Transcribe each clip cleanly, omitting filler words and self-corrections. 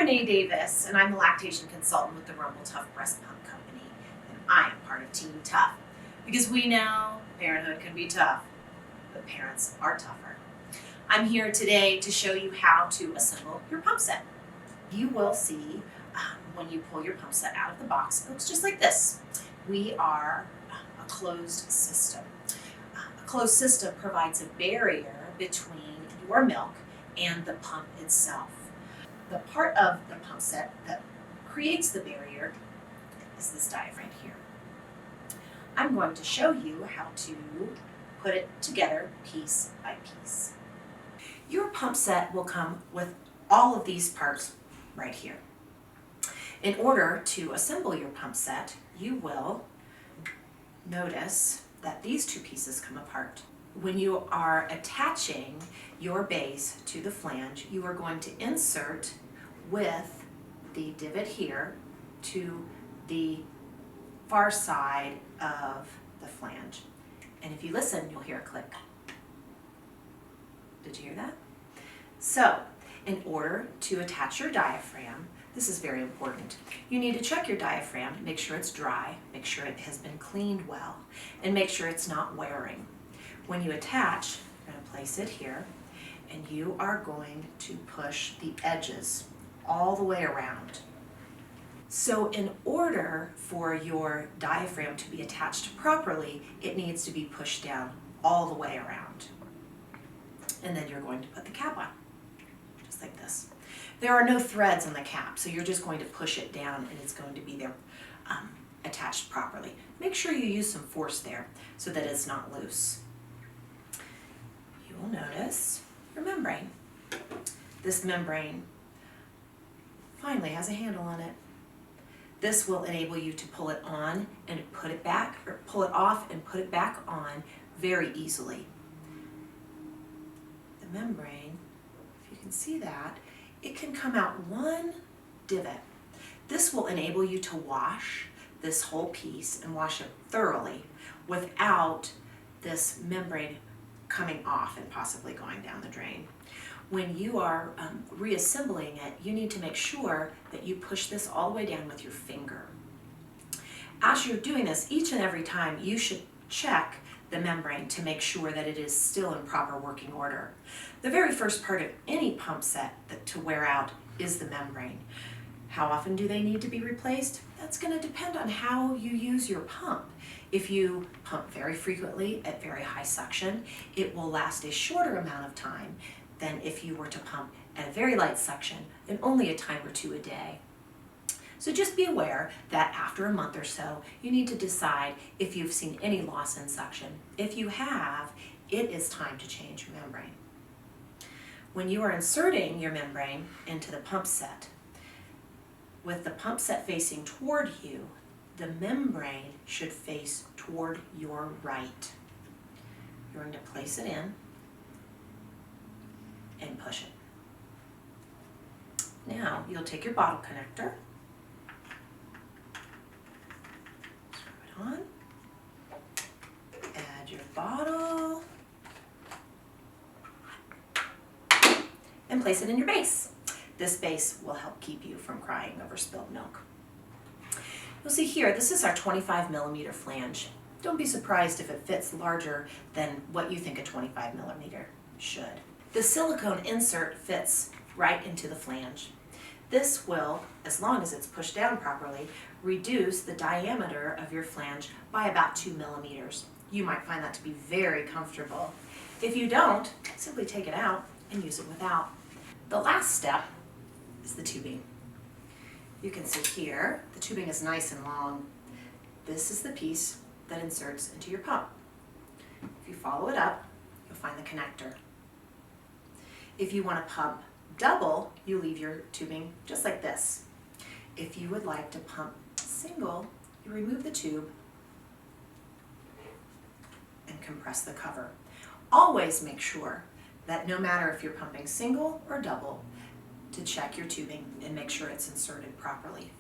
Renee Davis, and I'm the lactation consultant with the Rumble Tuff Breast Pump Company, and I am part of Team Tough because we know parenthood can be tough, but parents are tougher. I'm here today to show you how to assemble your pump set. You will see when you pull your pump set out of the box, it looks just like this. We are a closed system. A closed system provides a barrier between your milk and the pump itself. The part of the pump set that creates the barrier is this diaphragm here. I'm going to show you how to put it together piece by piece. Your pump set will come with all of these parts right here. In order to assemble your pump set, you will notice that these two pieces come apart. When you are attaching your base to the flange, you are going to insert with the divot here to the far side of the flange. And if you listen, you'll hear a click. Did you hear that? So, in order to attach your diaphragm, this is very important. You need to check your diaphragm, make sure it's dry, make sure it has been cleaned well, and make sure it's not wearing. When you attach, you're going to place it here, and you are going to push the edges all the way around. So in order for your diaphragm to be attached properly, it needs to be pushed down all the way around. And then you're going to put the cap on, just like this. There are no threads on the cap, so you're just going to push it down and it's going to be there attached properly. Make sure you use some force there so that it's not loose. You will notice your membrane. This membrane finally has a handle on it. This will enable you to pull it on and put it back, or pull it off and put it back on very easily. The membrane, if you can see that, it can come out one divot. This will enable you to wash this whole piece and wash it thoroughly without this membrane coming off and possibly going down the drain. When you are reassembling it, you need to make sure that you push this all the way down with your finger. As you're doing this, each and every time, you should check the membrane to make sure that it is still in proper working order. The very first part of any pump set to wear out is the membrane. How often do they need to be replaced? That's going to depend on how you use your pump. If you pump very frequently at very high suction, it will last a shorter amount of time than if you were to pump at a very light suction and only a time or two a day. So just be aware that after a month or so, you need to decide if you've seen any loss in suction. If you have, it is time to change your membrane. When you are inserting your membrane into the pump set, with the pump set facing toward you, the membrane should face toward your right. You're going to place it in and push it. Now you'll take your bottle connector, screw it on, add your bottle, and place it in your base. This base will help keep you from crying over spilled milk. You'll see here, this is our 25mm flange. Don't be surprised if it fits larger than what you think a 25mm should. The silicone insert fits right into the flange. This will, as long as it's pushed down properly, reduce the diameter of your flange by about 2mm. You might find that to be very comfortable. If you don't, simply take it out and use it without. The last step is the tubing. You can see here, the tubing is nice and long. This is the piece that inserts into your pump. If you follow it up, you'll find the connector. If you want to pump double, you leave your tubing just like this. If you would like to pump single, you remove the tube and compress the cover. Always make sure that no matter if you're pumping single or double, to check your tubing and make sure it's inserted properly.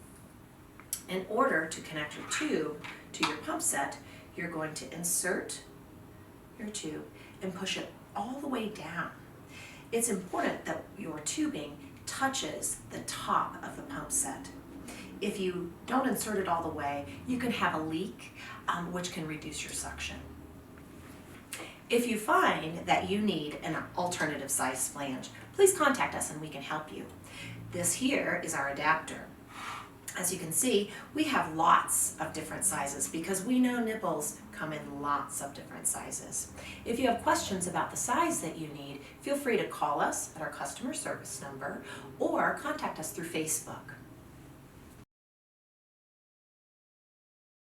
In order to connect your tube to your pump set, you're going to insert your tube and push it all the way down. It's important that your tubing touches the top of the pump set. If you don't insert it all the way, you can have a leak, which can reduce your suction. If you find that you need an alternative size flange, please contact us and we can help you. This here is our adapter. As you can see, we have lots of different sizes because we know nipples come in lots of different sizes. If you have questions about the size that you need, feel free to call us at our customer service number or contact us through Facebook.